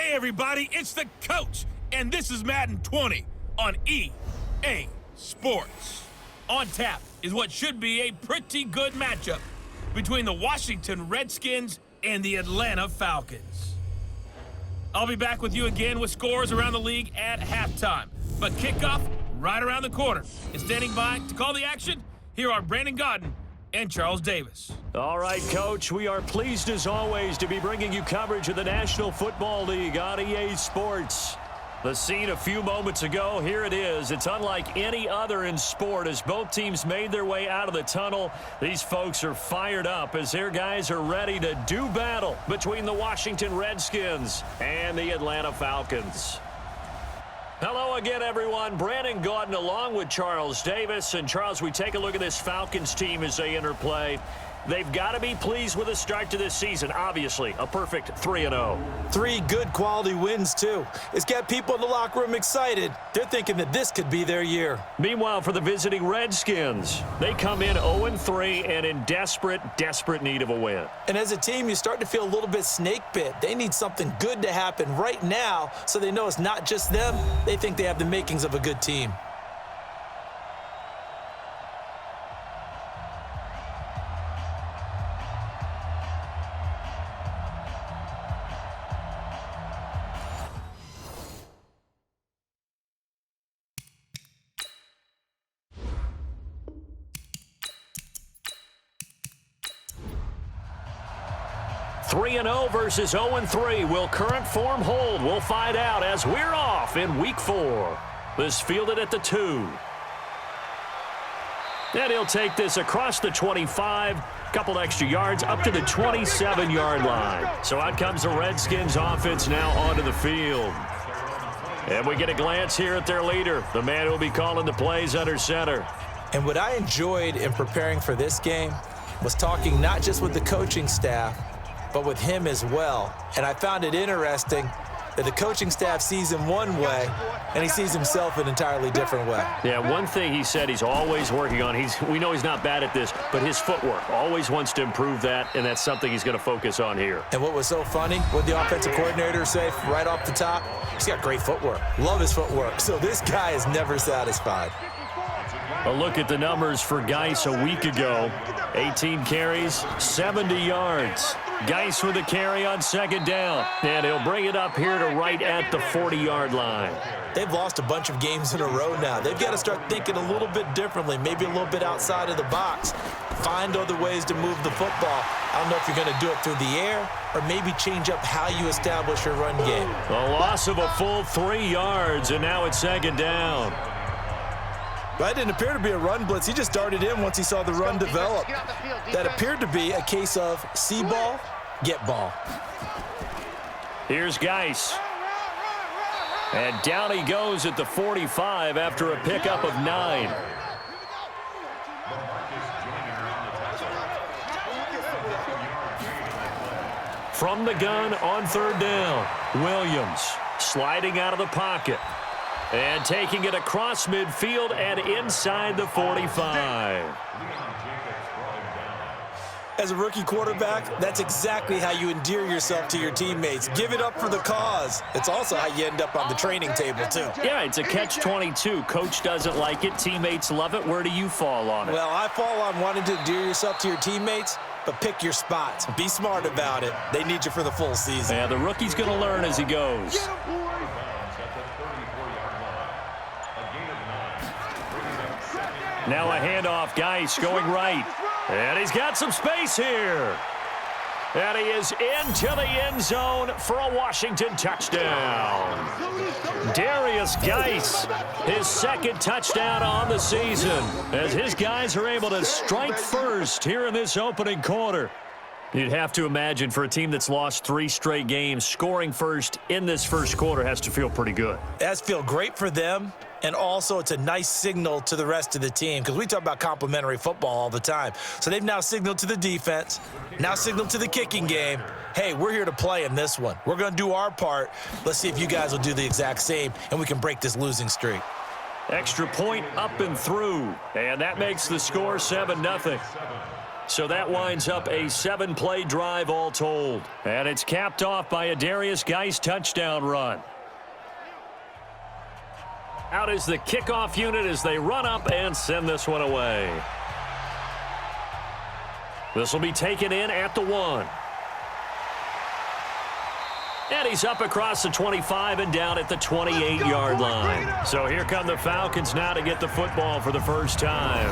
Hey everybody, it's the coach, and this is Madden 20 on EA Sports. On tap is what should be a pretty good matchup between the Washington Redskins and the Atlanta Falcons. I'll be back with you again with scores around the league at halftime, but kickoff right around the corner. And standing by to call the action, here are Brandon Godden and Charles Davis. All right, Coach, we are pleased as always to be bringing you coverage of the National Football League on EA Sports. The scene a few moments ago, here it is. It's unlike any other in sport as both teams made their way out of the tunnel. These folks are fired up as their guys are ready to do battle between the Washington Redskins and the Atlanta Falcons. Hello again, everyone. Brandon Godden along with Charles Davis. And, Charles, we take a look at this Falcons team as they enter play. They've got to be pleased with the start to this season. Obviously, a perfect 3-0. 3 good quality wins, too. It's got people in the locker room excited. They're thinking that this could be their year. Meanwhile, for the visiting Redskins, they come in 0-3 and in desperate need of a win. And as a team, you start to feel a little bit snake bit. They need something good to happen right now so they know it's not just them. They think they have the makings of a good team. Three 3-0 versus 0-3. Will current form hold? We'll find out as we're off in Week 4. This fielded at the 2. And he'll take this across the 25, couple extra yards up to the 27-yard line. So out comes the Redskins offense now onto the field. And we get a glance here at their leader, the man who will be calling the plays under center. And what I enjoyed in preparing for this game was talking not just with the coaching staff, but with him as well. And I found it interesting that the coaching staff sees him one way, and he sees himself an entirely different way. Yeah, one thing he said he's always working on, we know he's not bad at this, but his footwork, always wants to improve that, and that's something he's going to focus on here. And what was so funny, what the offensive coordinator say right off the top, he's got great footwork. Love his footwork. So this guy is never satisfied. A look at the numbers for Geis a week ago. 18 carries, 70 yards. Geis with a carry on second down. And he'll bring it up here to right at the 40-yard line. They've lost a bunch of games in a row now. They've got to start thinking a little bit differently, maybe a little bit outside of the box. Find other ways to move the football. I don't know if you're going to do it through the air or maybe change up how you establish your run game. A loss of a full 3 yards, and now it's second down. That didn't appear to be a run blitz. He just darted in once he saw the run develop. That appeared to be a case of see ball, get ball. Here's Geis. And down he goes at the 45 after a pickup of 9. From the gun on third down, Williams sliding out of the pocket. And taking it across midfield and inside the 45. As a rookie quarterback, that's exactly how you endear yourself to your teammates. Give it up for the cause. It's also how you end up on the training table, too. Yeah, it's a catch-22. Coach doesn't like it. Teammates love it. Where do you fall on it? Well, I fall on wanting to endear yourself to your teammates, but pick your spots. Be smart about it. They need you for the full season. Yeah, the rookie's going to learn as he goes. Now a handoff, Geis going right. And he's got some space here. And he is into the end zone for a Washington touchdown. Darius Geis, his second touchdown on the season, as his guys are able to strike first here in this opening quarter. You'd have to imagine for a team that's lost 3 straight games, scoring first in this first quarter has to feel pretty good. It has to feel great for them, and also it's a nice signal to the rest of the team because we talk about complementary football all the time. So they've now signaled to the defense, now signaled to the kicking game, hey, we're here to play in this one. We're going to do our part. Let's see if you guys will do the exact same, and we can break this losing streak. Extra point up and through, and that makes the score 7-0. So that winds up a 7-play drive all told. And it's capped off by a Darius Geis touchdown run. Out is the kickoff unit as they run up and send this one away. This will be taken in at the 1. And he's up across the 25 and down at the 28-yard line. So here come the Falcons now to get the football for the first time.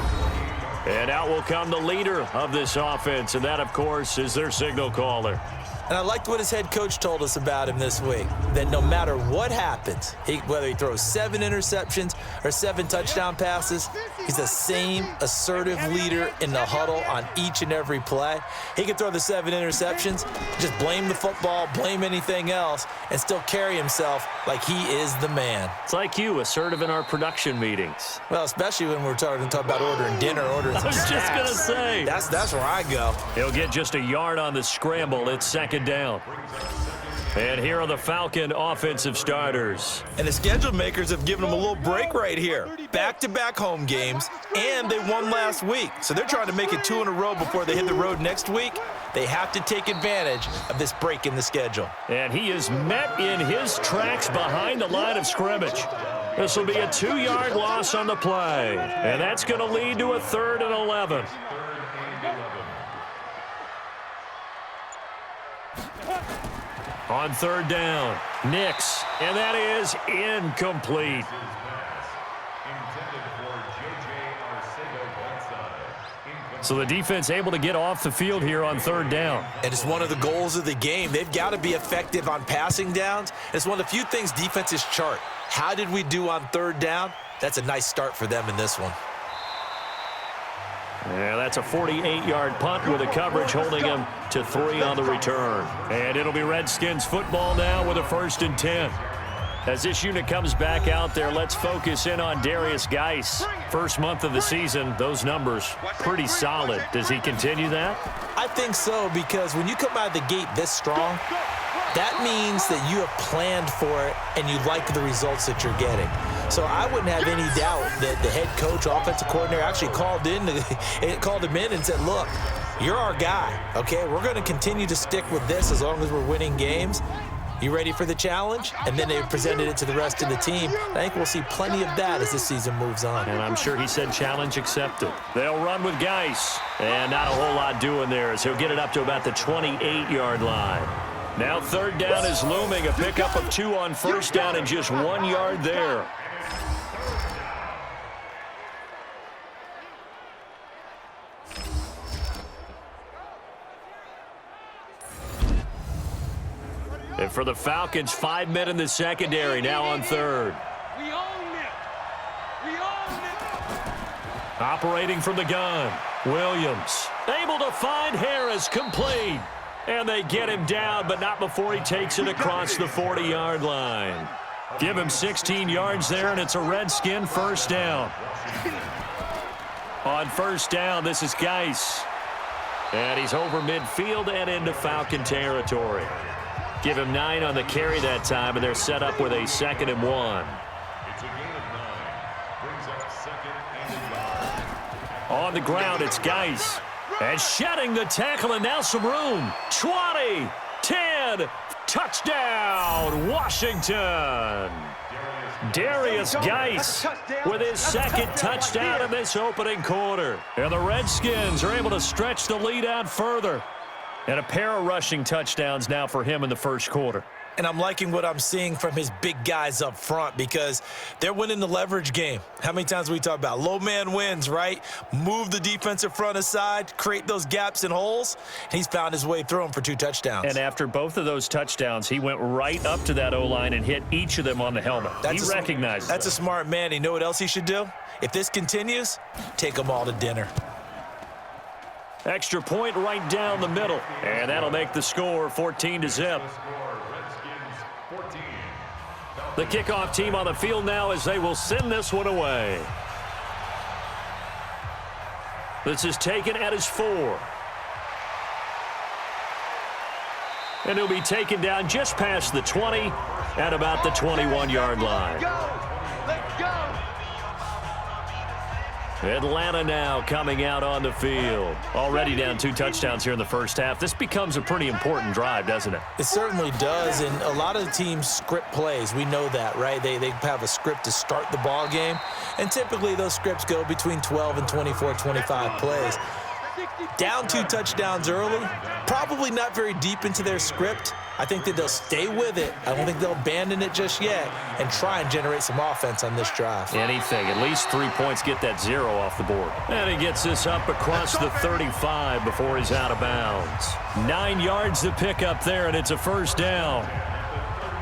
And out will come the leader of this offense, and that, of course, is their signal caller. And I liked what his head coach told us about him this week, that no matter what happens, whether he throws 7 interceptions or 7 touchdown passes, he's the same assertive leader in the huddle on each and every play. He can throw the 7 interceptions, just blame the football, blame anything else, and still carry himself like he is the man. It's like you, assertive in our production meetings. Well, especially when we're talking about ordering dinner, ordering some snacks. I was just going to say. That's where I go. He'll get just a yard on the scramble. It's second down. And here are the Falcon offensive starters. And the schedule makers have given them a little break right here. Back-to-back home games, and they won last week. So they're trying to make it 2 in a row before they hit the road next week. They have to take advantage of this break in the schedule. And he is met in his tracks behind the line of scrimmage. This will be a 2-yard loss on the play. And that's going to lead to a 3rd and 11. On 3rd down, Nix, and that is incomplete. So the defense able to get off the field here on 3rd down. And it's one of the goals of the game. They've got to be effective on passing downs. It's one of the few things defenses chart. How did we do on 3rd down? That's a nice start for them in this one. Yeah, that's a 48-yard punt with a coverage holding him to 3 on the return. And it'll be Redskins football now with a 1st and 10. As this unit comes back out there, let's focus in on Darius Geis. First month of the season, those numbers pretty solid. Does he continue that? I think so, because when you come out of the gate this strong, that means that you have planned for it and you like the results that you're getting. So I wouldn't have any doubt that the head coach, offensive coordinator actually called him in and said, look, you're our guy, okay? We're going to continue to stick with this as long as we're winning games. You ready for the challenge? And then they presented it to the rest of the team. I think we'll see plenty of that as this season moves on. And I'm sure he said challenge accepted. They'll run with Geis. And not a whole lot doing there as he'll get it up to about the 28-yard line. Now 3rd down is looming. A pickup of 2 on 1st down and just 1 yard there. And for the Falcons, 5 men in the secondary, now on 3rd. We own it. We own it. Operating from the gun, Williams. Able to find Harris, complete. And they get him down, but not before he takes it across the 40-yard line. Give him 16 yards there, and it's a Redskin 1st down. On 1st down, this is Geis. And he's over midfield and into Falcon territory. Give him 9 on the carry that time, and they're set up with a 2nd and 1. It's a gain of 9. Brings up 2nd and 9. On the ground, it's Geis. And shedding the tackle, and now some room. 20, 10, touchdown, Washington. Darius Geis with his 2nd touchdown in this opening quarter. And the Redskins are able to stretch the lead out further. And a pair of rushing touchdowns now for him in the 1st quarter. And I'm liking what I'm seeing from his big guys up front because they're winning the leverage game. How many times we talk about low man wins, right? Move the defensive front aside, create those gaps and holes. He's found his way through them for 2 touchdowns. And after both of those touchdowns, he went right up to that O-line and hit each of them on the helmet. He recognizes That's a smart man. You know what else he should do? If this continues, take them all to dinner. Extra point right down the middle. And that'll make the score 14-0. The kickoff team on the field now as they will send this one away. This is taken at his 4. And he'll be taken down just past the 20 at about the 21-yard line. Let's go. Atlanta now coming out on the field. Already down 2 touchdowns here in the first half. This becomes a pretty important drive, doesn't it? It certainly does, and a lot of the teams script plays. We know that, right? They have a script to start the ball game, and typically those scripts go between 12 and 24, 25 plays. Down 2 touchdowns early, probably not very deep into their script. I think that they'll stay with it. I don't think they'll abandon it just yet and try and generate some offense on this drive. Anything. At least 3 points, get that 0 off the board. And he gets this up across the 35 before he's out of bounds. 9 yards to pick up there, and it's a first down.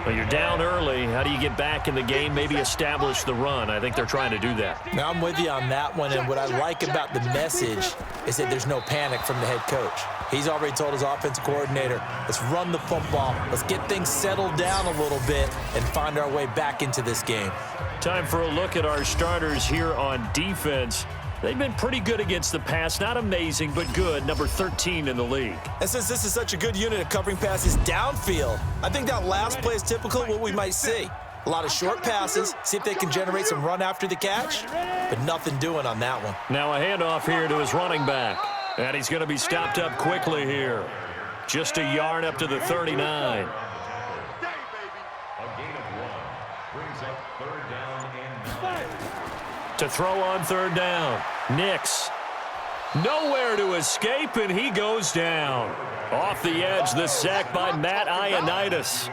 Well, you're down early. How do you get back in the game? Maybe establish the run. I think they're trying to do that. Now, I'm with you on that one, and what I like about the message is that there's no panic from the head coach. He's already told his offensive coordinator, let's run the football. Let's get things settled down a little bit and find our way back into this game. Time for a look at our starters here on defense. They've been pretty good against the pass. Not amazing, but good. Number 13 in the league. And since this is such a good unit of covering passes downfield, I think that last play is typical of what we might see. A lot of short passes, see if they can generate some run after the catch, but nothing doing on that one. Now a handoff here to his running back. And he's going to be stopped up quickly here. Just a yard up to the 39. To throw on 3rd down. Nix. Nowhere to escape, and he goes down. Off the edge, the sack by Matt Ioannidis.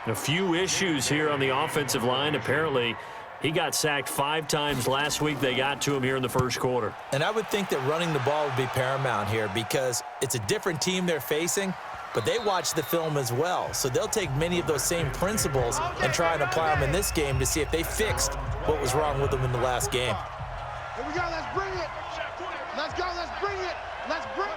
A few issues here on the offensive line. Apparently, he got sacked 5 times last week. They got to him here in the first quarter. And I would think that running the ball would be paramount here because it's a different team they're facing, but they watch the film as well. So they'll take many of those same principles and try and apply them in this game to see if they fixed what was wrong with them in the last game. Here we go, let's bring it. Let's go, let's bring it. Let's bring it.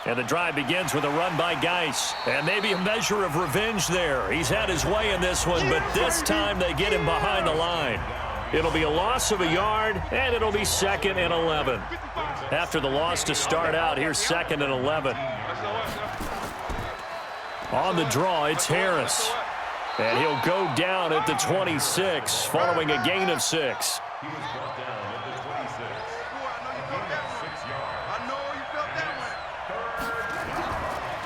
And the drive begins with a run by Geis. And maybe a measure of revenge there. He's had his way in this one, but this time they get him behind the line. It'll be a loss of a yard, and it'll be 2nd and 11. After the loss to start out, here's 2nd and 11. On the draw, it's Harris. And he'll go down at the 26, following a gain of 6.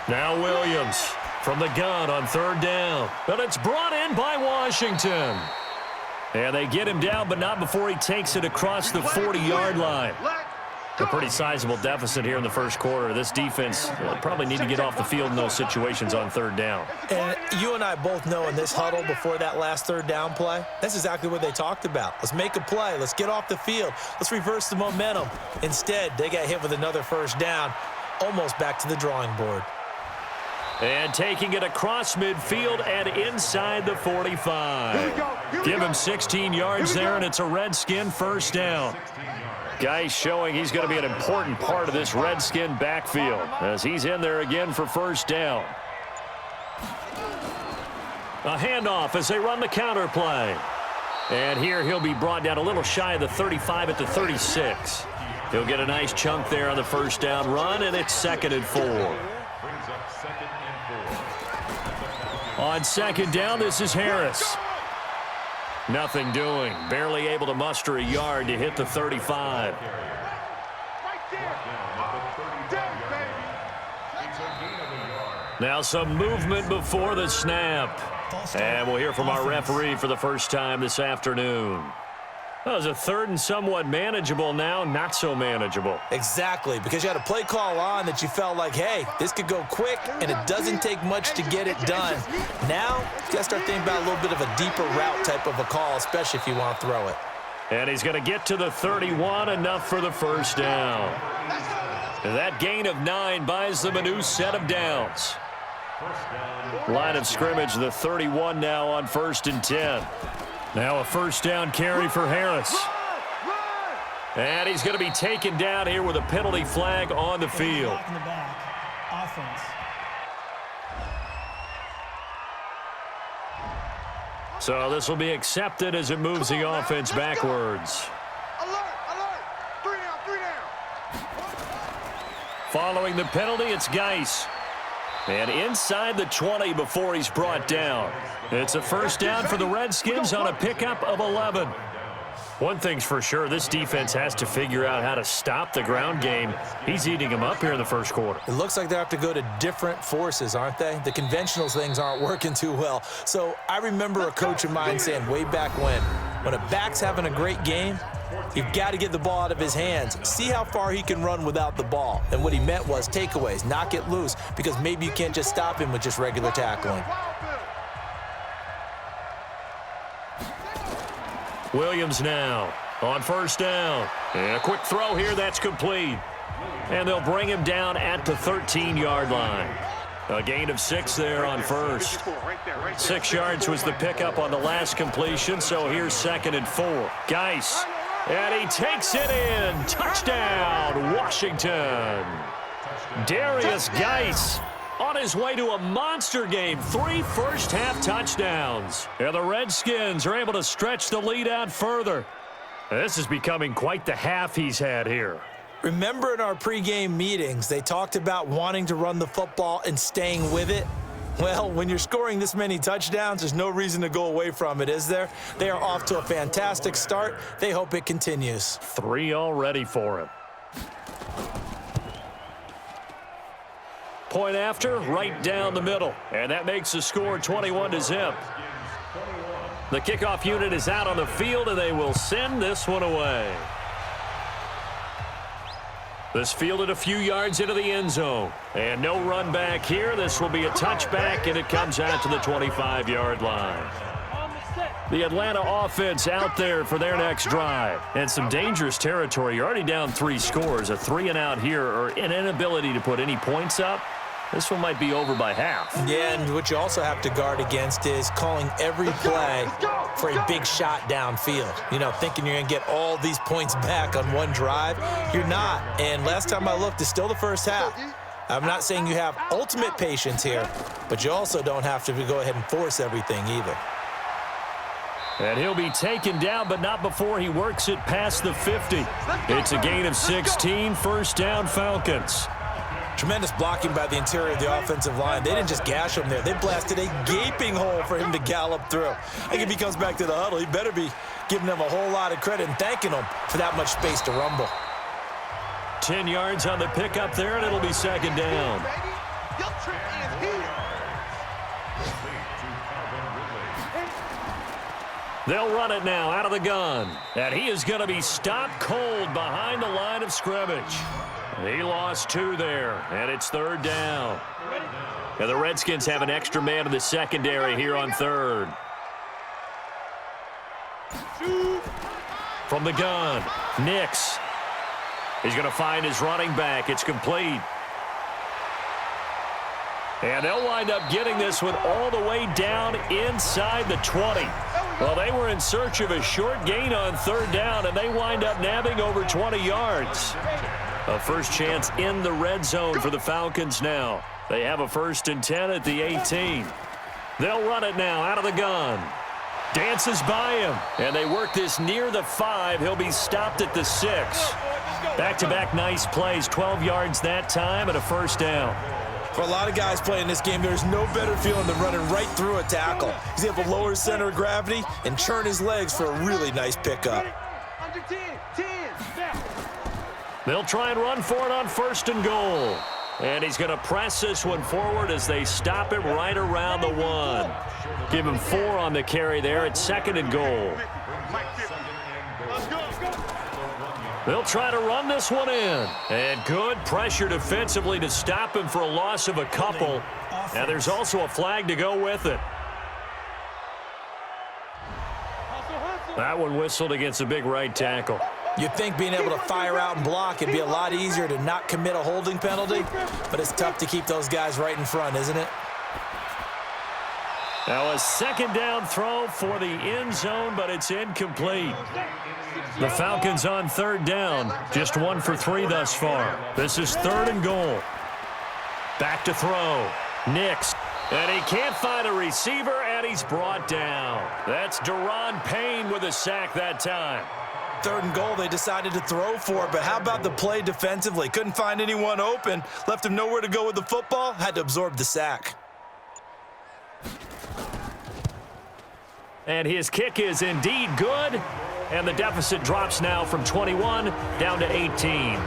Now Williams from the gun on 3rd down. But it's brought in by Washington. And they get him down, but not before he takes it across the 40-yard line. A pretty sizable deficit here in the first quarter. This defense probably need to get off the field in those situations on 3rd down. And you and I both know in this huddle before that last 3rd down play, that's exactly what they talked about. Let's make a play. Let's get off the field. Let's reverse the momentum. Instead, they got hit with another 1st down, almost back to the drawing board. And taking it across midfield and inside the 45. Give him 16 yards there, and it's a Redskin 1st down. Geis showing he's going to be an important part of this Redskin backfield as he's in there again for 1st down. A handoff as they run the counter play. And here he'll be brought down a little shy of the 35 at the 36. He'll get a nice chunk there on the 1st down run, and it's 2nd and 4. On 2nd down, this is Harris. Nothing doing. Barely able to muster a yard to hit the 35. Now some movement before the snap. And we'll hear from our referee for the first time this afternoon. That was a 3rd and somewhat manageable, now not so manageable. Exactly, because you had a play call on that you felt like, hey, this could go quick, and it doesn't take much to get it done. Now, you got to start thinking about a little bit of a deeper route type of a call, especially if you want to throw it. And he's going to get to the 31, enough for the 1st down. That gain of 9 buys them a new set of downs. Line of scrimmage, the 31 now on 1st and 10. Now a 1st down carry for Harris. And he's going to be taken down here with a penalty flag on the field. In the back. Offense. So this will be accepted as it moves the offense backwards. Alert, alert. 3 down, 3 down. Following the penalty, it's Geis. And inside the 20 before he's brought down. It's a first down for the Redskins on a pickup of 11. One thing's for sure, this defense has to figure out how to stop the ground game. He's eating them up here in the first quarter. It looks like they have to go to different forces, aren't they? The conventional things aren't working too well. So I remember a coach of mine saying way back when a back's having a great game, you've got to get the ball out of his hands. See how far he can run without the ball. And what he meant was takeaways, knock it loose, because maybe you can't just stop him with just regular tackling. Williams now on first down. And a quick throw here, that's complete. And they'll bring him down at the 13-yard line. A gain of 6 there on first. 6 yards was the pickup on the last completion, so here's 2nd and 4. Geis, and he takes it in. Touchdown, Washington. Darius Geis on his way to a monster game. 3 first-half touchdowns. And the Redskins are able to stretch the lead out further. This is becoming quite the half he's had here. Remember in our pregame meetings, they talked about wanting to run the football and staying with it? Well, when you're scoring this many touchdowns, there's no reason to go away from it, is there? They are off to a fantastic start. They hope it continues. 3 already for him. Point after, right down the middle. And that makes the score 21-0. The kickoff unit is out on the field, and they will send this one away. This fielded a few yards into the end zone. And no run back here. This will be a touchback, and it comes out to the 25-yard line. The Atlanta offense out there for their next drive. And some dangerous territory. You're already down 3 scores. A 3-and-out here, or an inability to put any points up. This one might be over by half. Yeah, and what you also have to guard against is calling every play for a big shot downfield. You know, thinking you're going to get all these points back on one drive. You're not. And last time I looked, it's still the first half. I'm not saying you have ultimate patience here, but you also don't have to go ahead and force everything either. And he'll be taken down, but not before he works it past the 50. It's a gain of 16, first down Falcons. Tremendous blocking by the interior of the offensive line. They didn't just gash him there. They blasted a gaping hole for him to gallop through. I think if he comes back to the huddle, he better be giving them a whole lot of credit and thanking them for that much space to rumble. 10 yards on the pickup there, and it'll be 2nd down. They'll run it now out of the gun. And he is going to be stopped cold behind the line of scrimmage. He lost 2 there, and it's 3rd down. And the Redskins have an extra man in the secondary here on 3rd. From the gun, Nix. He's going to find his running back. It's complete. And they'll wind up getting this one all the way down inside the 20. Well, they were in search of a short gain on 3rd down, and they wind up nabbing over 20 yards. A first chance in the red zone for the Falcons now. They have a 1st and 10 at the 18. They'll run it now out of the gun. Dances by him, and they work this near the 5. He'll be stopped at the 6. Back-to-back nice plays, 12 yards that time and a 1st down. For a lot of guys playing this game, there's no better feeling than running right through a tackle. He's able to lower his center of gravity and churn his legs for a really nice pickup. Under 10, 10, now. They'll try and run for it on 1st and goal. And he's going to press this one forward as they stop him right around the 1. Give him 4 on the carry there at 2nd and goal. They'll try to run this one in. And good pressure defensively to stop him for a loss of a couple. And there's also a flag to go with it. That one whistled against a big right tackle. You'd think being able to fire out and block, it'd be a lot easier to not commit a holding penalty, but it's tough to keep those guys right in front, isn't it? Now a 2nd down throw for the end zone, but it's incomplete. The Falcons on 3rd down, just 1 for 3 thus far. This is 3rd and goal. Back to throw. Nix. And he can't find a receiver, and he's brought down. That's Daron Payne with a sack that time. 3rd and goal, they decided to throw for it, but how about the play defensively? Couldn't find anyone open, left him nowhere to go with the football, had to absorb the sack. And his kick is indeed good, and the deficit drops now from 21 down to 18.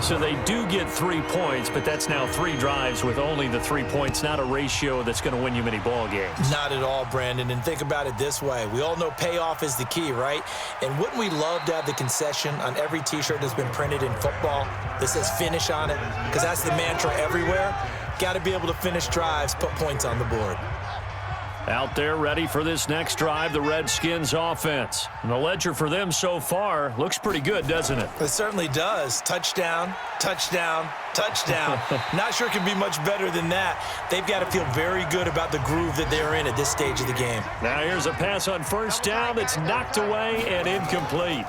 So they do get 3 points, but that's now 3 drives with only the 3 points, not a ratio that's going to win you many ball games. Not at all, Brandon, and think about it this way. We all know payoff is the key, right? And wouldn't we love to have the concession on every T-shirt that's been printed in football that says finish on it? Because that's the mantra everywhere. Got to be able to finish drives, put points on the board. Out there ready for this next drive, the Redskins offense. And the ledger for them so far looks pretty good, doesn't it? It certainly does. Touchdown, touchdown, touchdown. Not sure it can be much better than that. They've got to feel very good about the groove that they're in at this stage of the game. Now here's a pass on 1st down that's knocked away and incomplete.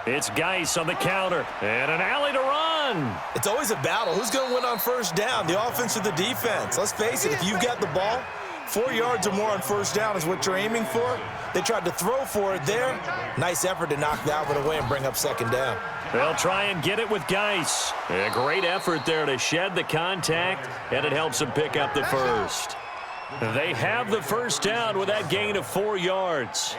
It's Geis on the counter, and an alley to run. It's always a battle. Who's going to win on 1st down, the offense or the defense? Let's face it, if you've got the ball, 4 yards or more on 1st down is what you're aiming for. They tried to throw for it there. Nice effort to knock that one away and bring up 2nd down. They'll try and get it with Geis. A great effort there to shed the contact, and it helps them pick up the 1st. They have the 1st down with that gain of 4 yards.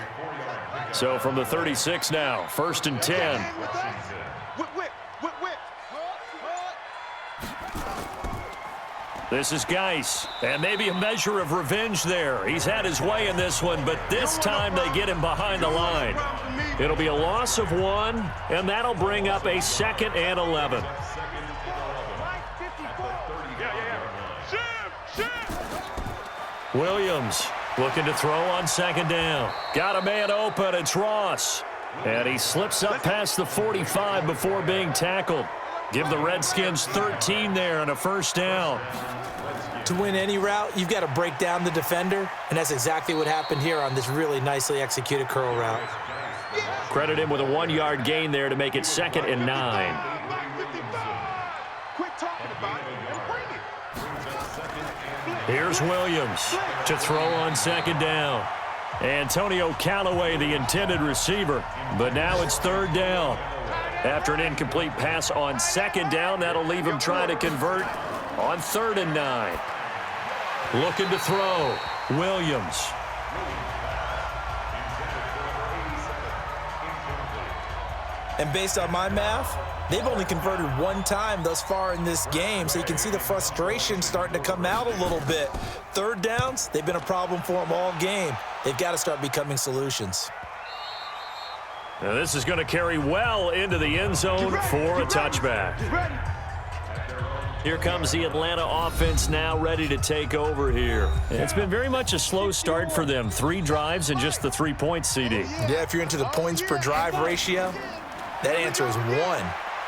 So from the 36 now, 1st and 10. This is Geis, and maybe a measure of revenge there. He's had his way in this one, but this time they get him behind the line. It'll be a loss of 1, and that'll bring up a 2nd and 11. Williams looking to throw on 2nd down. Got a man open. It's Ross. And he slips up past the 45 before being tackled. Give the Redskins 13 there and a 1st down. To win any route, you've got to break down the defender, and that's exactly what happened here on this really nicely executed curl route. Credit him with a 1-yard gain there to make it 2nd and 9. Here's Williams to throw on 2nd down. Antonio Callaway, the intended receiver, but now it's 3rd down. After an incomplete pass on 2nd down, that'll leave him trying to convert on 3rd and 9. Looking to throw, Williams. And based on my math, they've only converted 1 time thus far in this game, so you can see the frustration starting to come out a little bit. 3rd downs, they've been a problem for them all game. They've got to start becoming solutions. Now this is going to carry well into the end zone for a touchback. Here comes the Atlanta offense now ready to take over here. It's been very much a slow start for them. 3 drives and just the 3 points, CD. Yeah, if you're into the points per drive ratio, that answer is 1.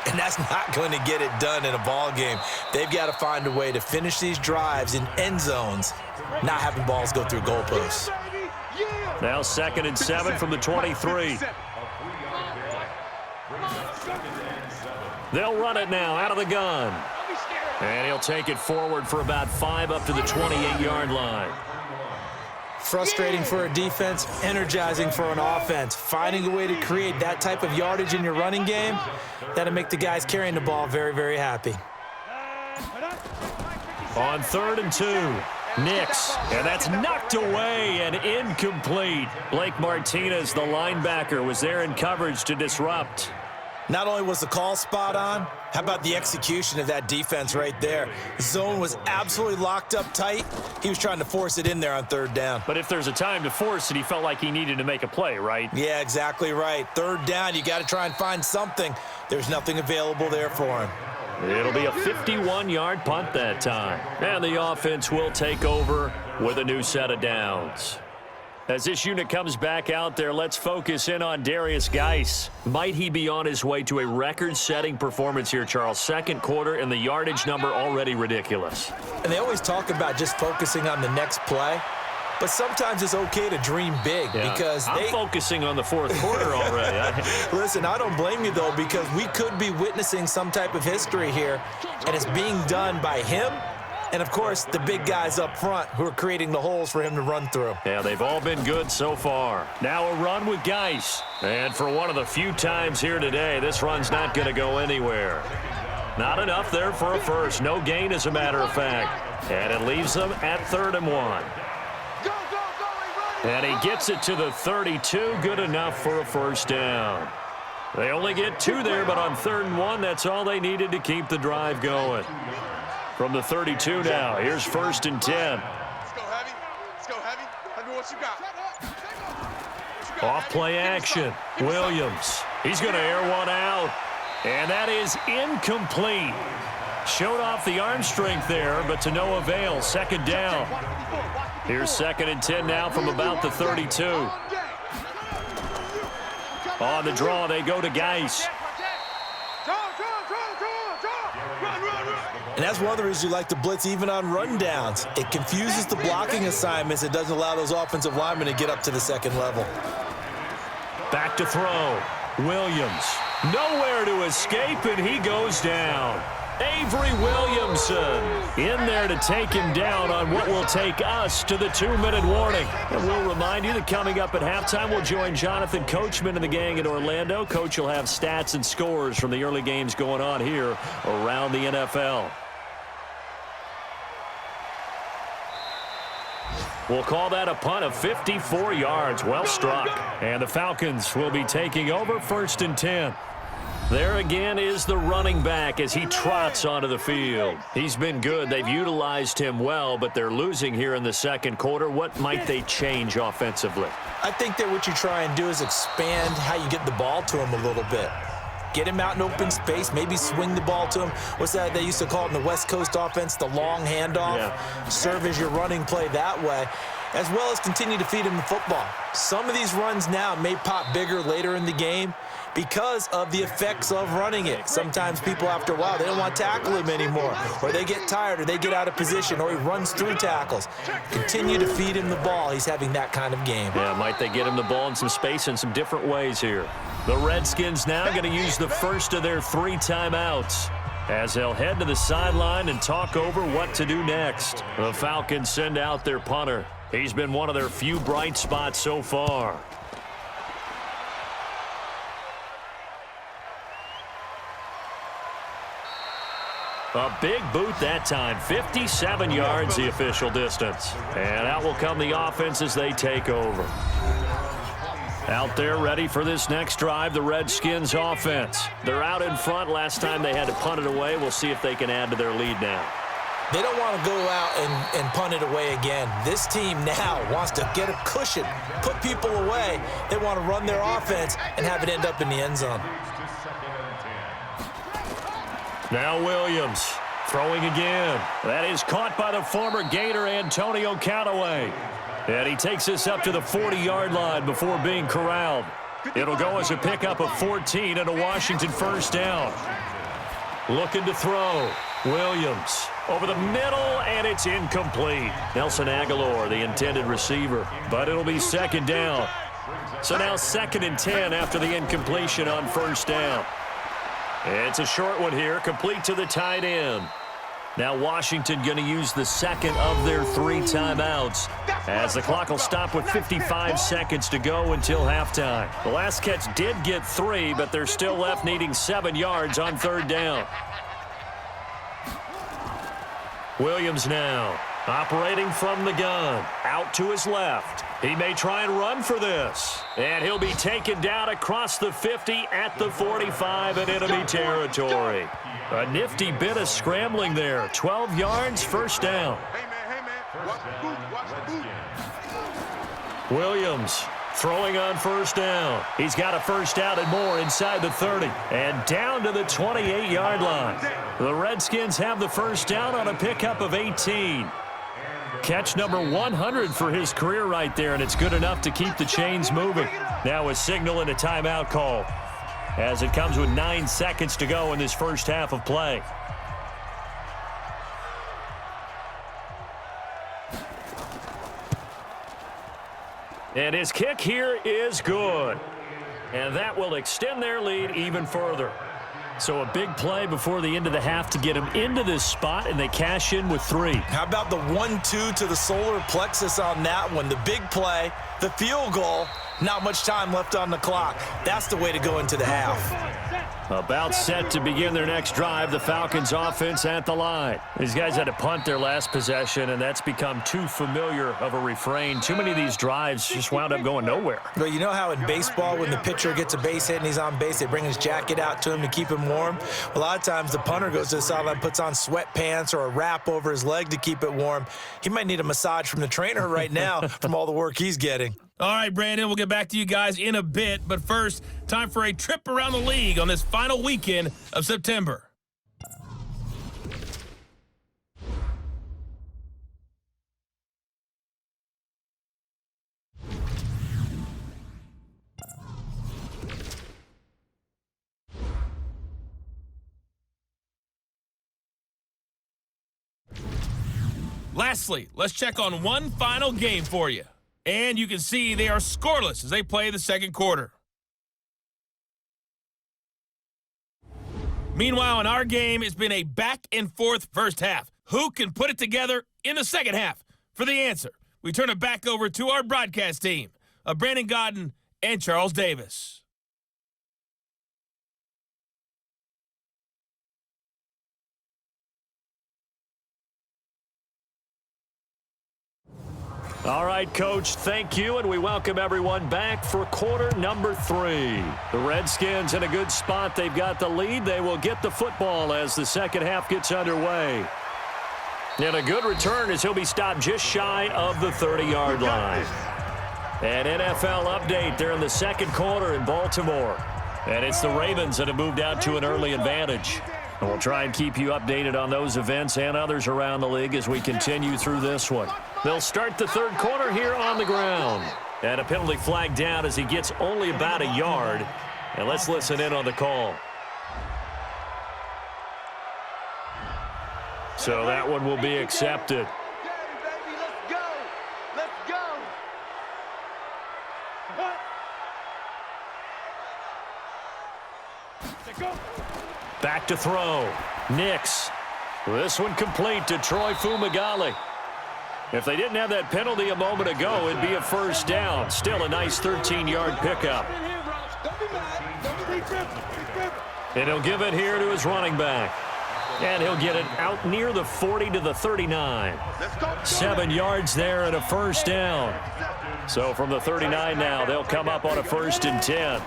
And that's not going to get it done in a ball game. They've got to find a way to finish these drives in end zones, not having balls go through goalposts. Now 2nd and 7 from the 23. They'll run it now out of the gun. And he'll take it forward for about 5 up to the 28-yard line. Frustrating for a defense, energizing for an offense. Finding a way to create that type of yardage in your running game, that'll make the guys carrying the ball very, very happy. On 3rd and 2, Nix, and that's knocked away and incomplete. Blake Martinez, the linebacker, was there in coverage to disrupt. Not only was the call spot on, how about the execution of that defense right there? The zone was absolutely locked up tight. He was trying to force it in there on 3rd down. But if there's a time to force it, he felt like he needed to make a play, right? Yeah, exactly right. 3rd down, you got to try and find something. There's nothing available there for him. It'll be a 51-yard punt that time. And the offense will take over with a new set of downs. As this unit comes back out there, let's focus in on Darius Geis. Might he be on his way to a record-setting performance here, Charles? 2nd quarter, and the yardage number already ridiculous. And they always talk about just focusing on the next play. But sometimes it's okay to dream big because I'm focusing on the 4th quarter already. Listen, I don't blame you, though, because we could be witnessing some type of history here, and it's being done by him And, of course, the big guys up front who are creating the holes for him to run through. Yeah, they've all been good so far. Now a run with Geis. And for one of the few times here today, this run's not going to go anywhere. Not enough there for a first. No gain, as a matter of fact. And it leaves them at 3rd and 1. And he gets it to the 32. Good enough for a first down. They only get 2 there, but on 3rd and 1, that's all they needed to keep the drive going. From the 32 now, here's 1st and 10. Let's go heavy. Let's go heavy. Let me what you got. Off play action. Williams. He's going to air one out. And that is incomplete. Showed off the arm strength there, but to no avail. 2nd down. Here's 2nd and 10 now from about the 32. On the draw, they go to Geis. And that's one of the reasons you like to blitz even on rundowns. It confuses the blocking assignments. It doesn't allow those offensive linemen to get up to the 2nd level. Back to throw. Williams. Nowhere to escape, and he goes down. Avery Williamson in there to take him down on what will take us to the 2-minute warning. And we'll remind you that coming up at halftime, we'll join Jonathan Coachman and the gang in Orlando. Coach will have stats and scores from the early games going on here around the NFL. We'll call that a punt of 54 yards. Well struck. And the Falcons will be taking over 1st and 10. There again is the running back as he trots onto the field. He's been good. They've utilized him well, but they're losing here in the 2nd quarter. What might they change offensively? I think that what you try and do is expand how you get the ball to him a little bit. Get him out in open space, maybe swing the ball to him. What's that they used to call it in the West Coast offense, the long handoff? Yeah. Serve as your running play that way, as well as continue to feed him the football. Some of these runs now may pop bigger later in the game because of the effects of running it. Sometimes people, after a while, they don't want to tackle him anymore, or they get tired, or they get out of position, or he runs through tackles. Continue to feed him the ball. He's having that kind of game. Yeah, might they get him the ball in some space in some different ways here. The Redskins now going to use the first of their 3 timeouts as they'll head to the sideline and talk over what to do next. The Falcons send out their punter. He's been one of their few bright spots so far. A big boot that time. 57 yards the official distance. And out will come the offense as they take over. Out there ready for this next drive, the Redskins offense. They're out in front. Last time they had to punt it away. We'll see if they can add to their lead now. They don't want to go out and punt it away again. This team now wants to get a cushion, put people away. They want to run their offense and have it end up in the end zone. Now Williams throwing again. That is caught by the former Gator Antonio Callaway. And he takes this up to the 40-yard line before being corralled. It'll go as a pickup of 14 and a Washington first down. Looking to throw. Williams over the middle, and it's incomplete. Nelson Aguilar, the intended receiver, but it'll be 2nd down. So now 2nd and 10 after the incompletion on first down. It's a short one here, complete to the tight end. Now Washington going to use the 2nd of their 3 timeouts as the clock will stop with 55 seconds to go until halftime. The last catch did get 3, but they're still left needing 7 yards on 3rd down. Williams now operating from the gun. Out to his left. He may try and run for this. And he'll be taken down across the 50 at the 45 in enemy territory. A nifty bit of scrambling there. 12 yards, first down. Hey, man. Watch the boot. Watch the boot. Williams throwing on first down. He's got a first down and more inside the 30. And down to the 28-yard line. The Redskins have the first down on a pickup of 18. Catch number 100 for his career right there, and it's good enough to keep the chains moving. Now a signal and a timeout call as it comes with 9 seconds to go in this first half of play. And his kick here is good. And that will extend their lead even further. So a big play before the end of the half to get them into this spot, and they cash in with 3. How about the 1-2 to the solar plexus on that one? The big play, the field goal, not much time left on the clock. That's the way to go into the half. About set to begin their next drive, the Falcons offense at the line. These guys had to punt their last possession, and that's become too familiar of a refrain. Too many of these drives just wound up going nowhere. But you know how in baseball, when the pitcher gets a base hit and he's on base, they bring his jacket out to him to keep him warm? A lot of times the punter goes to the sideline, puts on sweatpants or a wrap over his leg to keep it warm. He might need a massage from the trainer right now from all the work he's getting. All right, Brandon, we'll get back to you guys in a bit. But first, time for a trip around the league on this final weekend of September. Lastly, let's check on one final game for you. And you can see they are scoreless as they play the second quarter. Meanwhile, in our game, it's been a back-and-forth first half. Who can put it together in the second half? For the answer, we turn it back over to our broadcast team of Brandon Godden and Charles Davis. All right, Coach, thank you, and we welcome everyone back for quarter number 3. The Redskins in a good spot. They've got the lead. They will get the football as the second half gets underway. And a good return as he'll be stopped just shy of the 30-yard line. An NFL update there in the second quarter in Baltimore. And it's the Ravens that have moved out to an early advantage. And we'll try and keep you updated on those events and others around the league as we continue through this one. They'll start the third quarter here on the ground. And a penalty flag down as he gets only about a yard. And let's listen in on the call. So that one will be accepted. Back to throw. Nix. This one complete to Troy Fumagalli. If they didn't have that penalty a moment ago, it'd be a first down. Still a nice 13-yard pickup. And he'll give it here to his running back. And he'll get it out near the 40 to the 39. 7 yards there and a first down. So from the 39 now, they'll come up on a 1st and 10.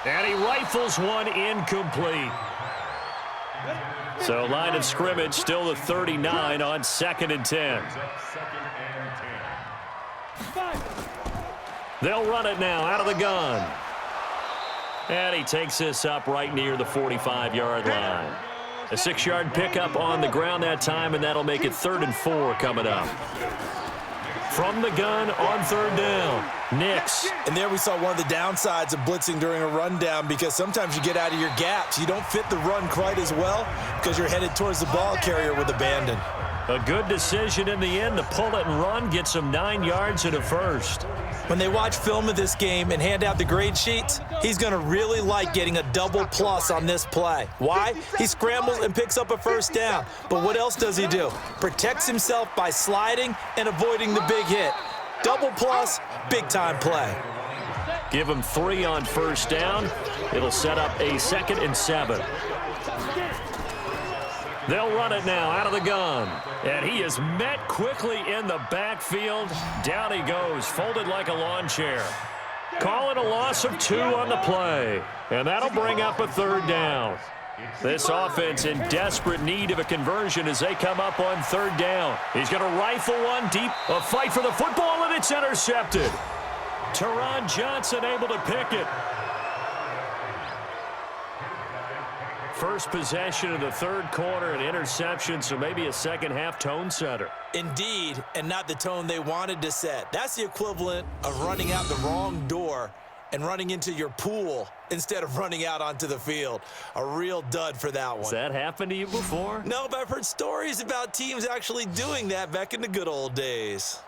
And he rifles one incomplete. So line of scrimmage still the 39 on 2nd and 10. They'll run it now out of the gun. And he takes this up right near the 45-yard line. A 6-yard pickup on the ground that time, and that'll make it 3rd and 4 coming up. From the gun on 3rd down, Nix. And there we saw one of the downsides of blitzing during a rundown, because sometimes you get out of your gaps. You don't fit the run quite as well because you're headed towards the ball carrier with abandon. A good decision in the end to pull it and run, get some 9 yards and a first. When they watch film of this game and hand out the grade sheets, he's going to really like getting a double plus on this play. Why? He scrambles and picks up a first down. But what else does he do? Protects himself by sliding and avoiding the big hit. Double plus, big-time play. Give him 3 on first down. It'll set up a 2nd and 7. They'll run it now out of the gun. And he is met quickly in the backfield. Down he goes, folded like a lawn chair. Call it a loss of 2 on the play. And that'll bring up a 3rd down. This offense in desperate need of a conversion as they come up on 3rd down. He's going to rifle one deep. A fight for the football, and it's intercepted. Teron Johnson able to pick it. First possession of the 3rd quarter, an interception, so maybe a second-half tone setter. Indeed, and not the tone they wanted to set. That's the equivalent of running out the wrong door and running into your pool instead of running out onto the field. A real dud for that one. Has that happened to you before? No, but I've heard stories about teams actually doing that back in the good old days.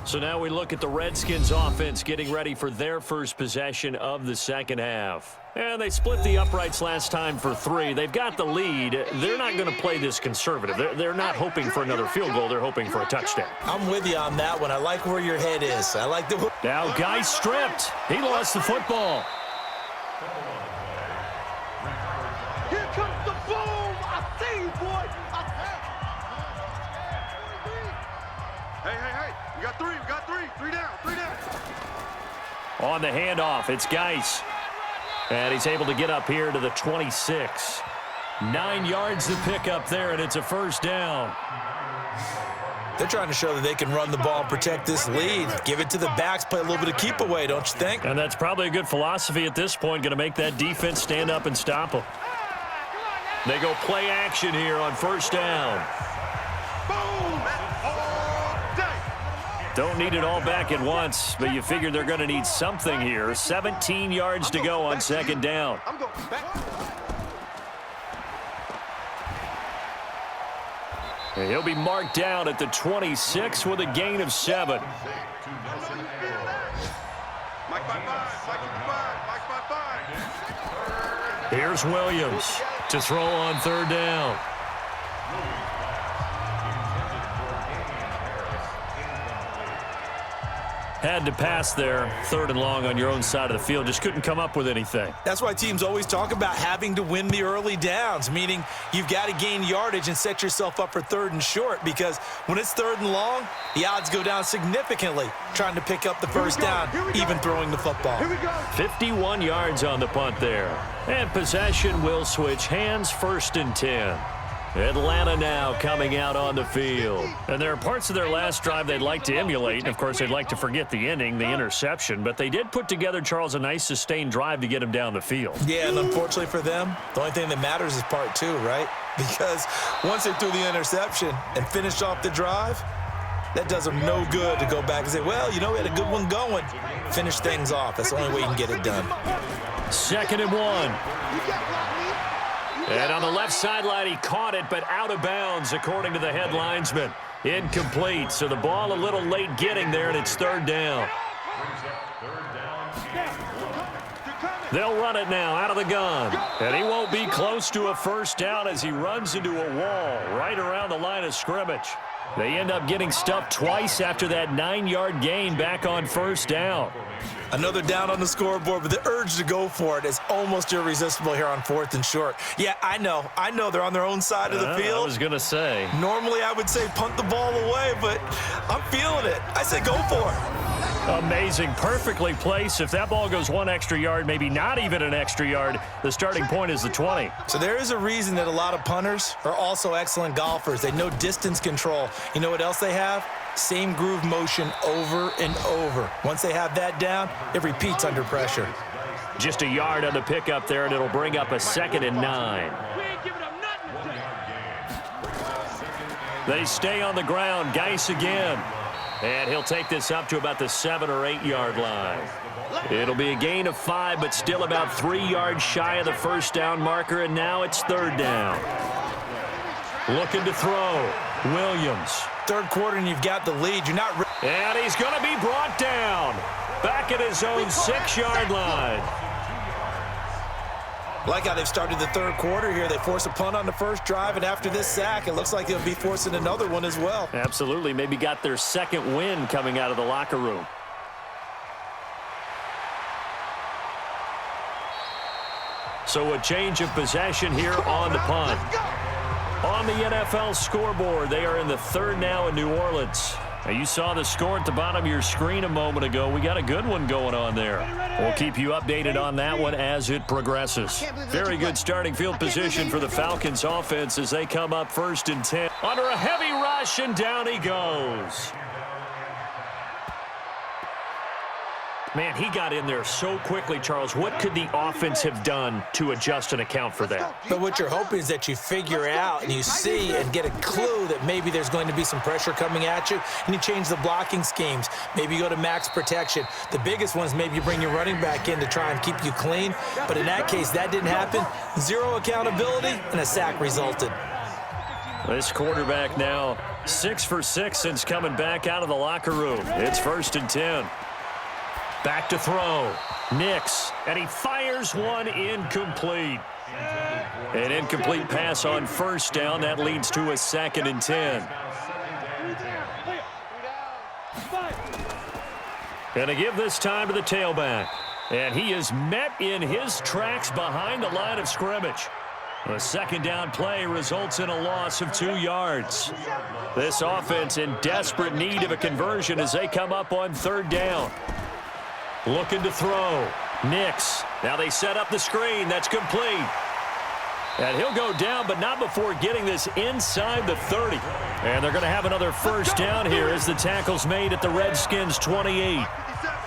So now we look at the Redskins offense getting ready for their first possession of the second half. And they split the uprights last time for 3. They've got the lead. They're not going to play this conservative. They're not hoping for another field goal. They're hoping for a touchdown. I'm with you on that one. I like where your head is. I like the... Now Guy stripped. He lost the football. Here comes the boom! I see you, boy! Hey. We got 3. We got 3. 3 down. 3 down. On the handoff, it's Geis. And he's able to get up here to the 26. 9 yards to pick up there, and it's a first down. They're trying to show that they can run the ball and protect this lead. Give it to the backs, play a little bit of keep away, don't you think? And that's probably a good philosophy at this point, going to make that defense stand up and stop them. They go play action here on first down. Boom! All day. Don't need it all back at once, but you figure they're going to need something here. 17 yards to go on second down. I'm going back. And he'll be marked down at the 26 with a gain of 7. Mike by 5. Mike by 5. Here's Williams to throw on third down. Had to pass there, 3rd and long on your own side of the field. Just couldn't come up with anything. That's why teams always talk about having to win the early downs, meaning you've got to gain yardage and set yourself up for 3rd and short, because when it's 3rd and long, the odds go down significantly trying to pick up the first down, even throwing the football. Here we go. 51 yards on the punt there. And possession will switch hands, 1st and 10. Atlanta now coming out on the field. And there are parts of their last drive they'd like to emulate. And, of course, they'd like to forget the ending, the interception. But they did put together, Charles, a nice sustained drive to get them down the field. Yeah, and unfortunately for them, the only thing that matters is part 2, right? Because once they threw the interception and finished off the drive, that does them no good to go back and say, well, you know, we had a good one going. Finish things off. That's the only way you can get it done. 2nd and 1. And on the left sideline, he caught it, but out of bounds, according to the head linesman. Incomplete, so the ball a little late getting there, and it's 3rd down. They'll run it now out of the gun. And he won't be close to a first down as he runs into a wall right around the line of scrimmage. They end up getting stuffed twice after that 9-yard gain back on first down. Another down on the scoreboard, but the urge to go for it is almost irresistible here on 4th and short. Yeah, I know they're on their own side of the field. I was going to say. Normally I would say punt the ball away, but I'm feeling it. I say go for it. Amazing. Perfectly placed. If that ball goes 1 extra yard, maybe not even an extra yard, the starting point is the 20. So there is a reason that a lot of punters are also excellent golfers. They know distance control. You know what else they have? Same groove motion over and over. Once they have that down, it repeats under pressure. Just a yard on the pickup there, and it'll bring up a 2nd and 9. We ain't giving them nothing today. They stay on the ground. Geis again. And he'll take this up to about the 7 or 8 yard line. It'll be a gain of 5, but still about 3 yards shy of the first down marker, and now it's 3rd down. Looking to throw. Williams. 3rd quarter and you've got the lead. You're not... And he's going to be brought down. Back at his own 6-yard line. Like how they've started the 3rd quarter here. They force a punt on the first drive, and after this sack, it looks like they'll be forcing another one as well. Absolutely. Maybe got their 2nd win coming out of the locker room. So a change of possession here on the punt. On the NFL scoreboard, they are in the 3rd now in New Orleans. Now, you saw the score at the bottom of your screen a moment ago. We got a good one going on there. We'll keep you updated on that one as it progresses. Very good starting field position for the Falcons offense as they come up 1st and 10. Under a heavy rush, and down he goes. Man, he got in there so quickly, Charles. What could the offense have done to adjust and account for that? But what you're hoping is that you figure out and you see and get a clue that maybe there's going to be some pressure coming at you, and you change the blocking schemes. Maybe you go to max protection. The biggest one is maybe you bring your running back in to try and keep you clean. But in that case, that didn't happen. 0 accountability, and a sack resulted. This quarterback now 6 for 6 since coming back out of the locker room. It's 1st and 10. Back to throw. Nix, and he fires one incomplete. An incomplete pass on 1st down. That leads to a 2nd and 10. And to give this time to the tailback. And he is met in his tracks behind the line of scrimmage. A 2nd down play results in a loss of 2 yards. This offense in desperate need of a conversion as they come up on 3rd down. Looking to throw. Nix. Now they set up the screen. That's complete. And he'll go down, but not before getting this inside the 30. And they're going to have another 1st down here as the tackle's made at the Redskins 28.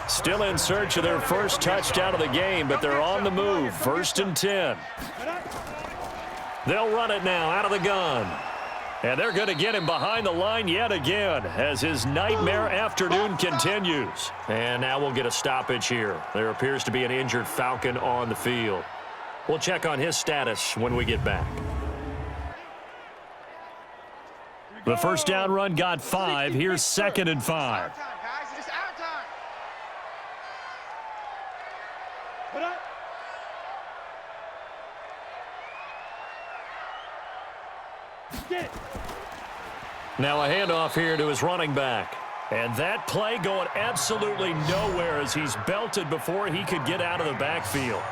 Still in search of their first touchdown of the game, but they're on the move. 1st and 10. They'll run it now out of the gun. And they're going to get him behind the line yet again as his nightmare afternoon continues. And now we'll get a stoppage here. There appears to be an injured Falcon on the field. We'll check on his status when we get back. The 1st down run got 5. Here's 2nd and 5. Now a handoff here to his running back. And that play going absolutely nowhere as he's belted before he could get out of the backfield.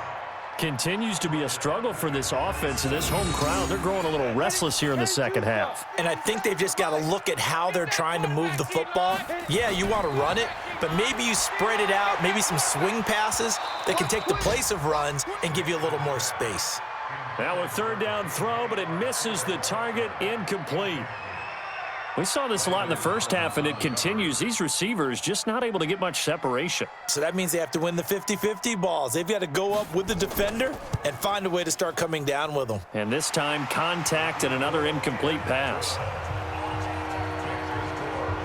Continues to be a struggle for this offense and this home crowd. They're growing a little restless here in the 2nd half. And I think they've just got to look at how they're trying to move the football. Yeah, you want to run it, but maybe you spread it out, maybe some swing passes that can take the place of runs and give you a little more space. Now a 3rd down throw, but it misses the target, incomplete. We saw this a lot in the 1st half, and it continues. These receivers just not able to get much separation. So that means they have to win the 50-50 balls. They've got to go up with the defender and find a way to start coming down with them. And this time, contact and another incomplete pass.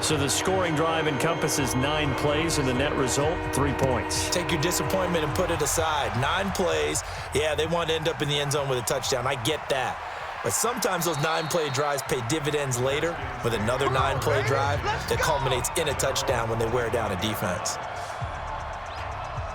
So the scoring drive encompasses 9 plays, and the net result, 3 points. Take your disappointment and put it aside. 9 plays. Yeah, they want to end up in the end zone with a touchdown. I get that. But sometimes those 9-play drives pay dividends later with another 9-play drive that culminates in a touchdown when they wear down a defense.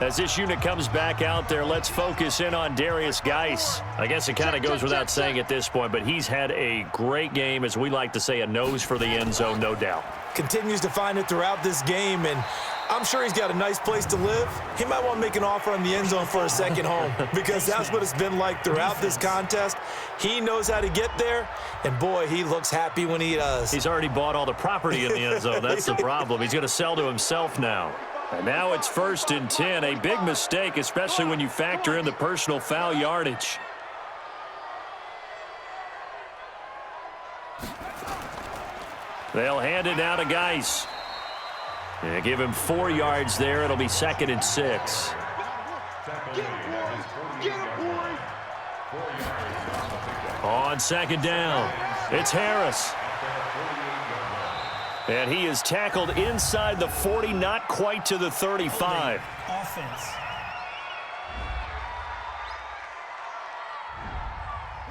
As this unit comes back out there, let's focus in on Darius Geis. I guess it kind of goes without saying at this point, but he's had a great game, as we like to say, a nose for the end zone, no doubt. Continues to find it throughout this game, and I'm sure he's got a nice place to live. He might want to make an offer on the end zone for a second home because that's what it's been like throughout this contest. He knows how to get there, and boy, he looks happy when he does. He's already bought all the property in the end zone. That's the problem. He's going to sell to himself now. And now it's 1st and 10. A big mistake, especially when you factor in the personal foul yardage. They'll hand it now to Geis. And give him 4 yards there. It'll be 2nd and 6. On 2nd down, it's Harris. And he is tackled inside the 40, not quite to the 35. Offense.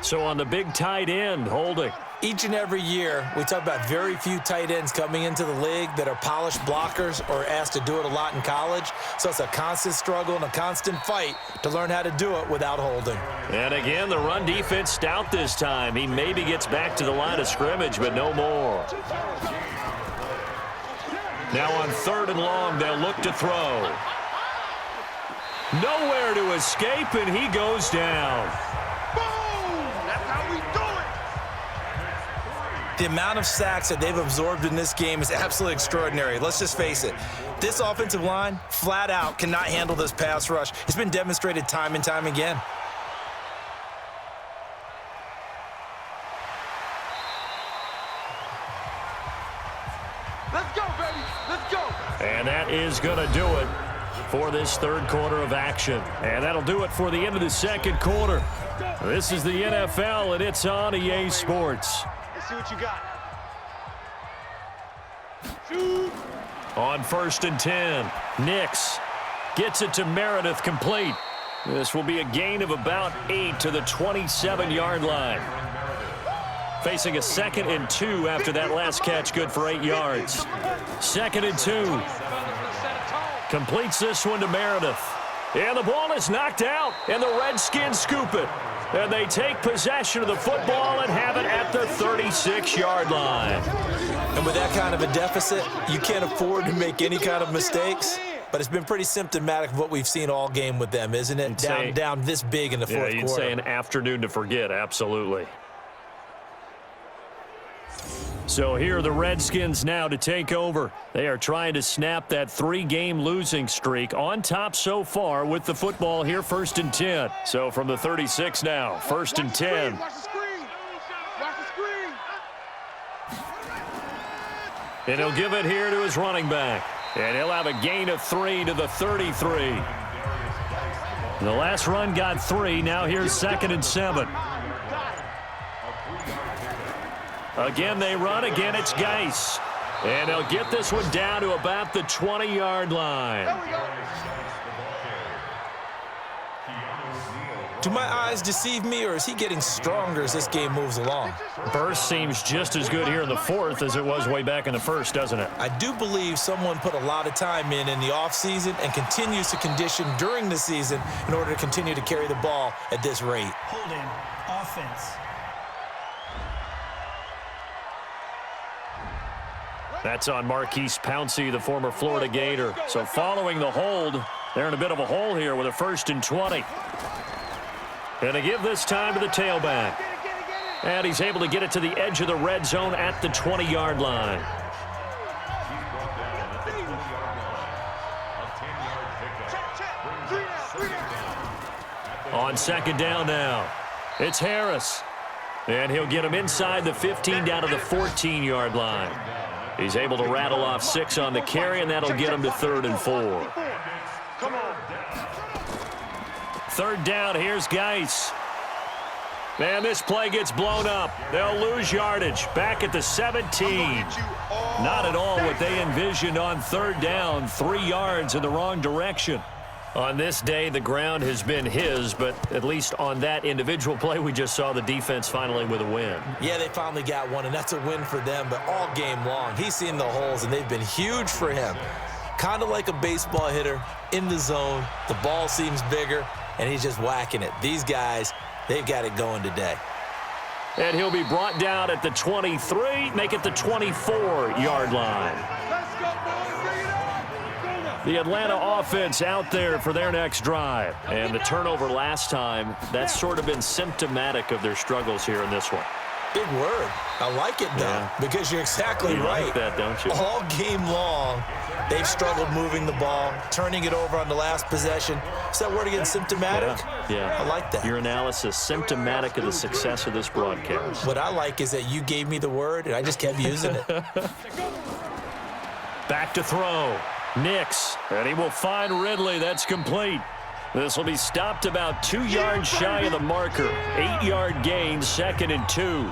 So on the big tight end, holding. Each and every year, we talk about very few tight ends coming into the league that are polished blockers or asked to do it a lot in college. So it's a constant struggle and a constant fight to learn how to do it without holding. And again, the run defense stout this time. He maybe gets back to the line of scrimmage, but no more. Now on 3rd and long, they'll look to throw. Nowhere to escape, and he goes down. The amount of sacks that they've absorbed in this game is absolutely extraordinary. Let's just face it. This offensive line, flat out, cannot handle this pass rush. It's been demonstrated time and time again. Let's go, baby. Let's go. And that is going to do it for this 3rd quarter of action. And that'll do it for the end of the 2nd quarter. This is the NFL, and it's on EA Sports. Let's see what you got. Shoot. On 1st and 10, Nix gets it to Meredith, complete. This will be a gain of about 8 to the 27-yard line. Facing a 2nd and 2 after that last catch, good for 8 yards. 2nd and 2. Completes this one to Meredith. And the ball is knocked out, and the Redskins scoop it. And they take possession of the football and have it at the 36-yard line. And with that kind of a deficit, you can't afford to make any kind of mistakes. But it's been pretty symptomatic of what we've seen all game with them, isn't it? Down this big in the fourth quarter. Yeah, you'd say an afternoon to forget, absolutely. So here are the Redskins now to take over. They are trying to snap that 3-game losing streak, on top so far with the football here, 1st and 10. So from the 36 now, 1st and 10. Watch the screen. Watch the screen. And he'll give it here to his running back. And he'll have a gain of 3 to the 33. The last run got 3. Now here's 2nd and 7. Again, they run. Again, it's Geis. And they'll get this one down to about the 20-yard line. Do my eyes deceive me, or is he getting stronger as this game moves along? Burst seems just as good here in the fourth as it was way back in the first, doesn't it? I do believe someone put a lot of time in the offseason and continues to condition during the season in order to continue to carry the ball at this rate. Holding. Offense. That's on Marquise Pouncey, the former Florida Gator. So following the hold, they're in a bit of a hole here with a 1st and 20. And to give this time to the tailback. And he's able to get it to the edge of the red zone at the 20-yard line. On 2nd down now, it's Harris. And he'll get him inside the 15 down to the 14-yard line. He's able to rattle off 6 on the carry, and that'll get him to 3rd and 4. 3rd down, here's Geis. Man, this play gets blown up. They'll lose yardage. Back at the 17. Not at all what they envisioned on 3rd down. 3 yards in the wrong direction. On this day, the ground has been his, but at least on that individual play, we just saw the defense finally with a win. Yeah, they finally got one, and that's a win for them, but all game long, he's seen the holes, and they've been huge for him. Kind of like a baseball hitter in the zone. The ball seems bigger, and he's just whacking it. These guys, they've got it going today. And he'll be brought down at the 23, make it the 24-yard line. Let's go, boys. Bring it on. The Atlanta offense out there for their next drive. And the turnover last time, that's sort of been symptomatic of their struggles here in this one. Big word. I like it, though, because you're exactly right. You like that, don't you? All game long, they've struggled moving the ball, turning it over on the last possession. Is that word again, symptomatic? Yeah. I like that. Your analysis, symptomatic of the success of this broadcast. What I like is that you gave me the word, and I just kept using it. Back to throw. Nix, and he will find Ridley. That's complete. This will be stopped about 2 yards shy of the marker. 8-yard gain, 2nd and 2.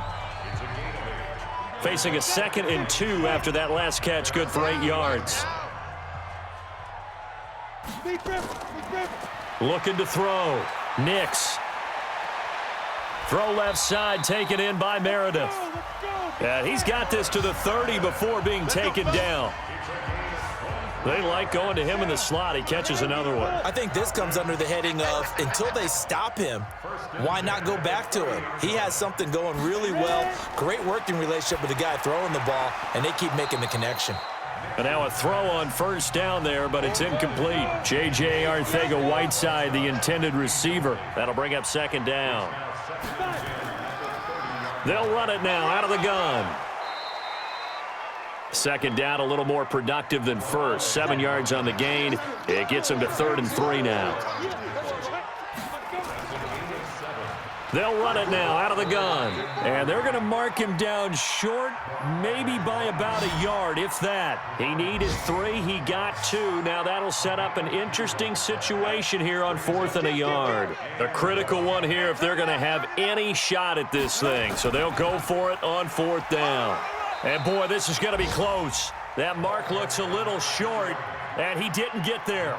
Facing a 2nd and 2 after that last catch, good for 8 yards. Looking to throw. Nix. Throw left side, taken in by Meredith. And he's got this to the 30 before being taken down. They like going to him in the slot. He catches another one. I think this comes under the heading of until they stop him, why not go back to him? He has something going really well. Great working relationship with the guy throwing the ball, and they keep making the connection. And now a throw on 1st down there, but it's incomplete. J.J. Arcega-Whiteside, the intended receiver. That'll bring up 2nd down. They'll run it now out of the gun. 2nd down, a little more productive than first. 7 yards on the gain. It gets him to 3rd and 3 now. They'll run it now out of the gun. And they're going to mark him down short, maybe by about a yard, if that. He needed 3. He got 2. Now that'll set up an interesting situation here on 4th and a yard. A critical one here if they're going to have any shot at this thing. So they'll go for it on 4th down. And, boy, this is going to be close. That mark looks a little short, and he didn't get there.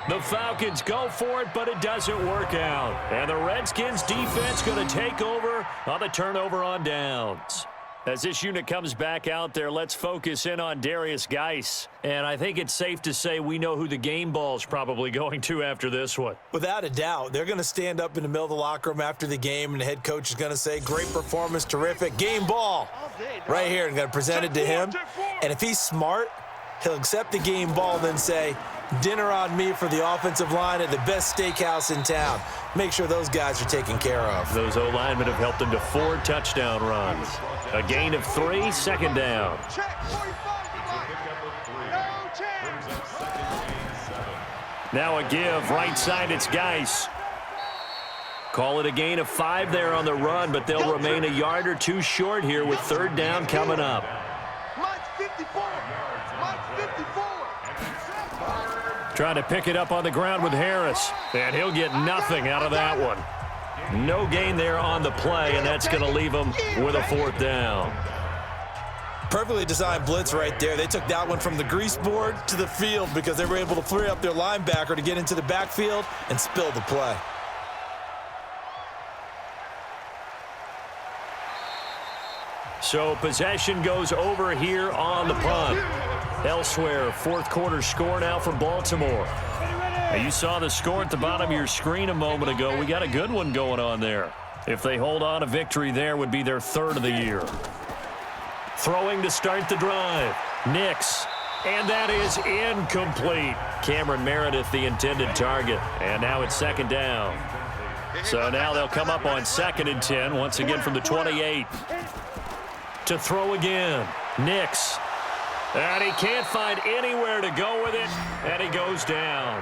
The Falcons go for it, but it doesn't work out. And the Redskins defense going to take over on the turnover on downs. As this unit comes back out there, let's focus in on Darius Geis. And I think it's safe to say we know who the game ball's probably going to after this one. Without a doubt, they're going to stand up in the middle of the locker room after the game, and the head coach is going to say, great performance, terrific, game ball. Right here, and going to present it to him. And if he's smart, he'll accept the game ball, then say, dinner on me for the offensive line at the best steakhouse in town. Make sure those guys are taken care of. Those O-linemen have helped them to 4 touchdown runs. A gain of 3, 2nd down. Now a give, right side, it's Geis. Call it a gain of 5 there on the run, but they'll remain a yard or 2 short here with 3rd down coming up. Trying to pick it up on the ground with Harris, and he'll get nothing out of that one. No gain there on the play, and that's going to leave him with a 4th down. Perfectly designed blitz right there. They took that one from the grease board to the field because they were able to free up their linebacker to get into the backfield and spill the play. So possession goes over here on the punt. Elsewhere, 4th quarter score now for Baltimore. Now you saw the score at the bottom of your screen a moment ago. We got a good one going on there. If they hold on, a victory there would be their 3rd of the year. Throwing to start the drive. Nix. And that is incomplete. Cameron Meredith, the intended target. And now it's 2nd down. So now they'll come up on 2nd and 10, once again from the 28. To throw again. Nix. And he can't find anywhere to go with it, and he goes down.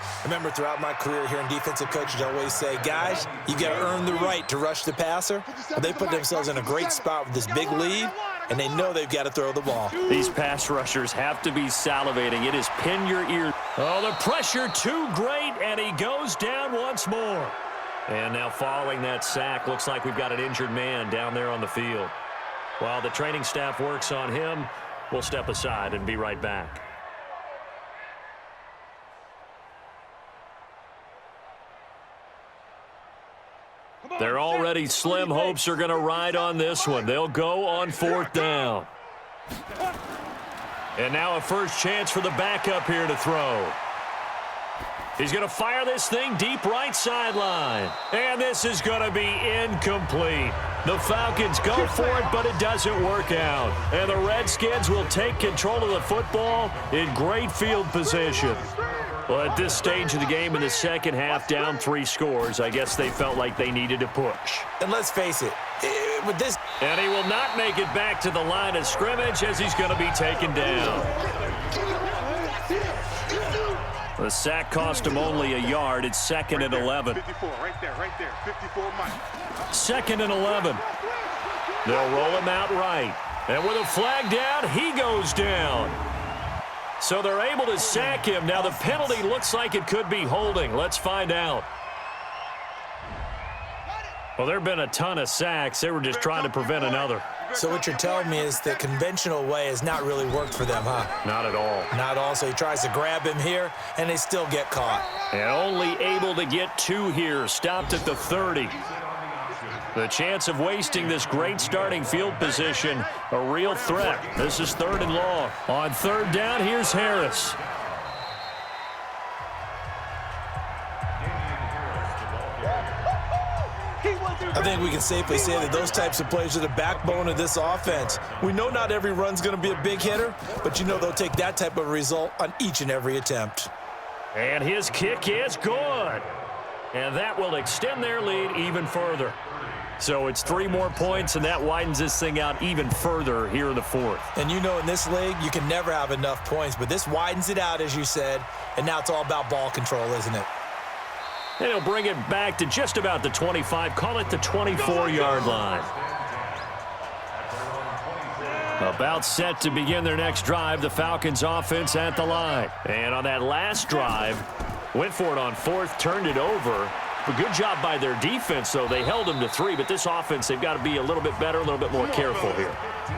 I remember throughout my career hearing defensive coaches always say, guys, you got to earn the right to rush the passer. But they put themselves in a great spot with this big lead, and they know they've got to throw the ball. These pass rushers have to be salivating. It is pin your ear. Oh, the pressure too great, and he goes down once more. And now following that sack, looks like we've got an injured man down there on the field. While the training staff works on him, we'll step aside and be right back. Their already slim hopes are going to ride on this one. They'll go on 4th down. And now a first chance for the backup here to throw. He's going to fire this thing deep right sideline. And this is going to be incomplete. The Falcons go for it, but it doesn't work out. And the Redskins will take control of the football in great field position. Well, at this stage of the game in the second half, down 3 scores, I guess they felt like they needed to push. And let's face it, with this... And he will not make it back to the line of scrimmage as he's going to be taken down. The sack cost him only a yard. It's 2nd and 11. 54, right there, 54 Mike. 2nd and 11. They'll roll him out right. And with a flag down, he goes down. So they're able to sack him. Now the penalty looks like it could be holding. Let's find out. Well, there have been a ton of sacks. They were just trying to prevent another. So what you're telling me is the conventional way has not really worked for them, huh? Not at all. Not all. So he tries to grab him here, and they still get caught. And only able to get 2 here. Stopped at the 30. The chance of wasting this great starting field position, a real threat. This is 3rd and long. On 3rd down, here's Harris. I think we can safely say that those types of plays are the backbone of this offense. We know not every run's going to be a big hitter, but you know they'll take that type of result on each and every attempt. And his kick is good. And that will extend their lead even further. So it's 3 more points, and that widens this thing out even further here in the 4th. And you know in this league, you can never have enough points, but this widens it out, as you said, and now it's all about ball control, isn't it? And he'll bring it back to just about the 25, call it the 24-yard line. About set to begin their next drive, the Falcons offense at the line. And on that last drive, went for it on 4th, turned it over. A good job by their defense, though. They held them to 3, but this offense, they've got to be a little bit better, a little bit more careful here.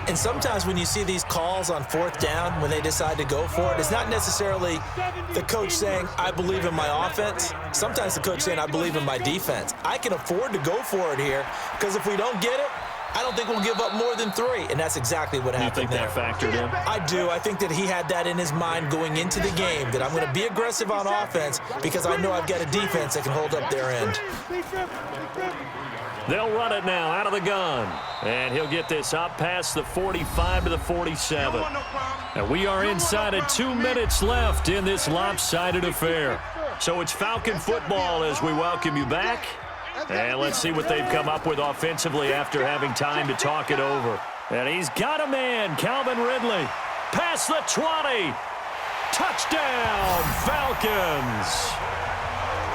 And sometimes when you see these calls on 4th down, when they decide to go for it, it's not necessarily the coach saying, I believe in my offense. Sometimes the coach saying, I believe in my defense. I can afford to go for it here because if we don't get it, I don't think we'll give up more than 3, and that's exactly what happened there. You think that factored in? I do. I think that he had that in his mind going into the game, that I'm going to be aggressive on offense because I know I've got a defense that can hold up their end. They'll run it now out of the gun. And he'll get this up past the 45 to the 47. And we are inside of 2 minutes left in this lopsided affair. So it's Falcon football as we welcome you back. And let's see what they've come up with offensively after having time to talk it over. And he's got a man, Calvin Ridley. Past the 20. Touchdown, Falcons.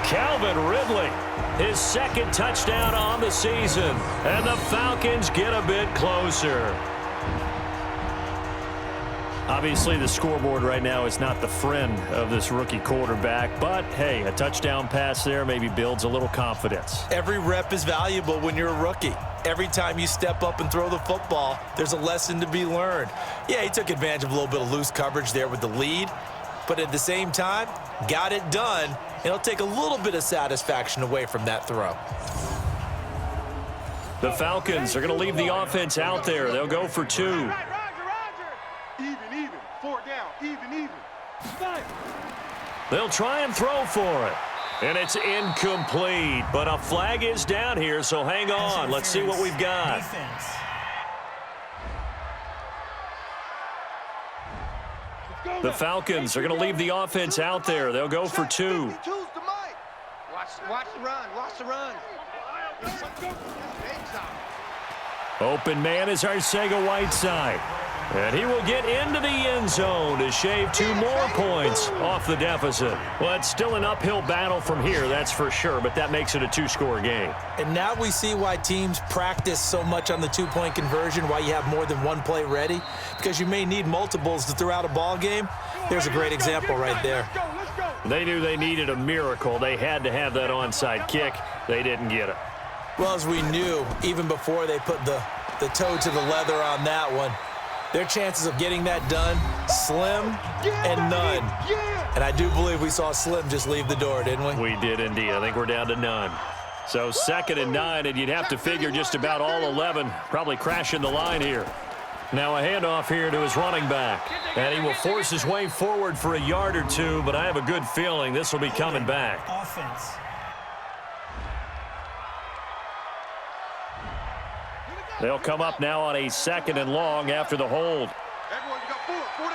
Calvin Ridley, his second touchdown on the season. And the Falcons get a bit closer. Obviously, the scoreboard right now is not the friend of this rookie quarterback. But, hey, a touchdown pass there maybe builds a little confidence. Every rep is valuable when you're a rookie. Every time you step up and throw the football, there's a lesson to be learned. Yeah, he took advantage of a little bit of loose coverage there with the lead. But at the same time, got it done. It'll take a little bit of satisfaction away from that throw. The Falcons are going to leave the offense out there. They'll go for 2. Even. 4 down. Even. They'll try and throw for it. And it's incomplete. But a flag is down here, so hang on. Let's see what we've got. Defense. The Falcons are going to leave the offense out there. They'll go for 2. Watch the run. Watch the run. Open man is Arcega-Whiteside. And he will get into the end zone to shave 2 more points off the deficit. Well, it's still an uphill battle from here, that's for sure, but that makes it a 2-score game. And now we see why teams practice so much on the 2-point conversion, why you have more than 1 play ready, because you may need multiples to throw out a ball game. There's a great example right there. They knew they needed a miracle. They had to have that onside kick. They didn't get it. Well, as we knew, even before they put the toe to the leather on that one, their chances of getting that done, slim and none. And I do believe we saw Slim just leave the door, didn't we? We did indeed. I think we're down to none. So 2nd and 9, and you'd have to figure just about all 11 probably crashing the line here. Now a handoff here to his running back. And he will force his way forward for a yard or 2, but I have a good feeling this will be coming back. Offense. They'll come up now on a 2nd and long after the hold. Everyone, you got 4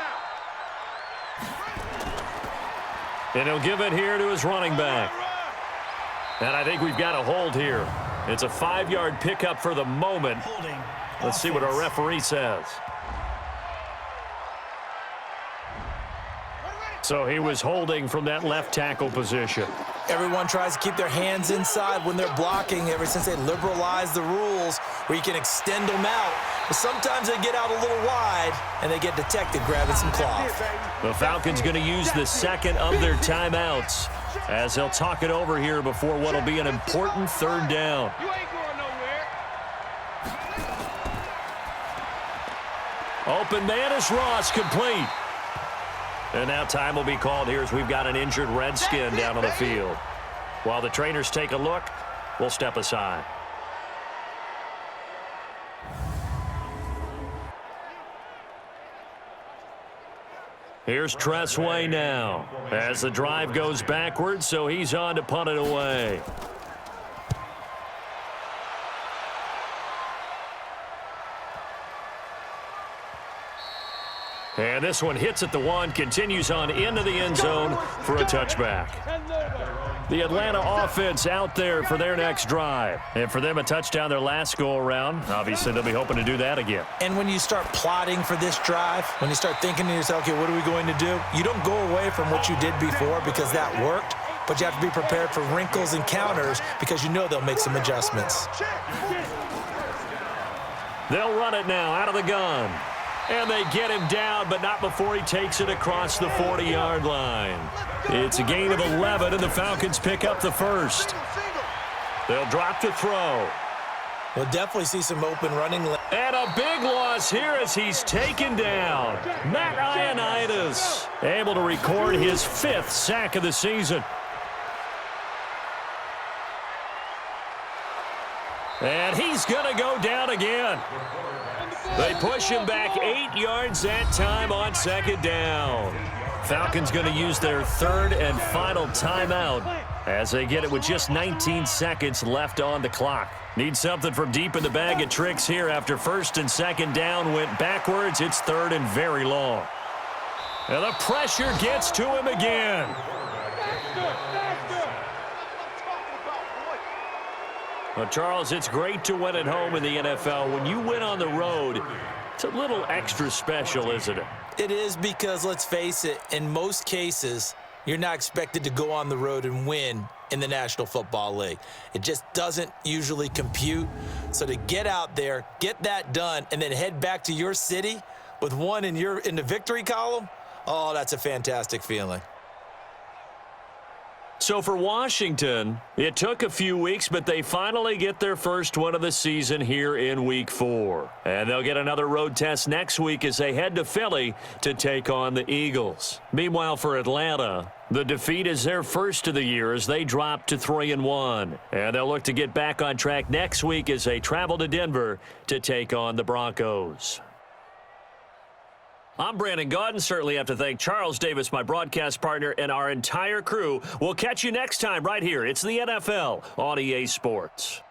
down. And he'll give it here to his running back. And I think we've got a hold here. It's a 5-yard pickup for the moment. Holding. Let's see what our referee says. So he was holding from that left tackle position. Everyone tries to keep their hands inside when they're blocking ever since they liberalized the rules where you can extend them out. But sometimes they get out a little wide and they get detected grabbing some cloth. The Falcons going to use the 2nd of their timeouts as they'll talk it over here before what will be an important 3rd down. You ain't going nowhere. Open man is Ross, complete. And now time will be called here as we've got an injured Redskin down on the field. While the trainers take a look, we'll step aside. Here's Tressway now as the drive goes backwards, so he's on to punt it away. And this one hits at the 1, continues on into the end zone for a touchback. The Atlanta offense out there for their next drive. And for them, a touchdown their last go-around. Obviously, they'll be hoping to do that again. And when you start plotting for this drive, when you start thinking to yourself, okay, what are we going to do? You don't go away from what you did before because that worked, but you have to be prepared for wrinkles and counters because you know they'll make some adjustments. They'll run it now out of the gun. And they get him down, but not before he takes it across the 40-yard line. It's a gain of 11, and the Falcons pick up the 1st. They'll drop the throw. We'll definitely see some open running. And a big loss here as he's taken down. Matt Ioannidis able to record his 5th sack of the season. And he's going to go down again. They push him back 8 yards that time on second down. Falcons going to use their third and final timeout as they get it with just 19 seconds left on the clock. Need something from deep in the bag of tricks here after first and second down went backwards. It's third and very long. And the pressure gets to him again. Well, Charles, it's great to win at home in the NFL. When you win on the road, it's a little extra special, isn't it? It is because, let's face it, in most cases, you're not expected to go on the road and win in the National Football League. It just doesn't usually compute. So to get out there, get that done, and then head back to your city with one in the victory column, oh, that's a fantastic feeling. So for Washington, it took a few weeks, but they finally get their first one of the season here in Week 4. And they'll get another road test next week as they head to Philly to take on the Eagles. Meanwhile, for Atlanta, the defeat is their first of the year as they drop to 3-1. And they'll look to get back on track next week as they travel to Denver to take on the Broncos. I'm Brandon Gaudin. Certainly have to thank Charles Davis, my broadcast partner, and our entire crew. We'll catch you next time right here. It's the NFL on EA Sports.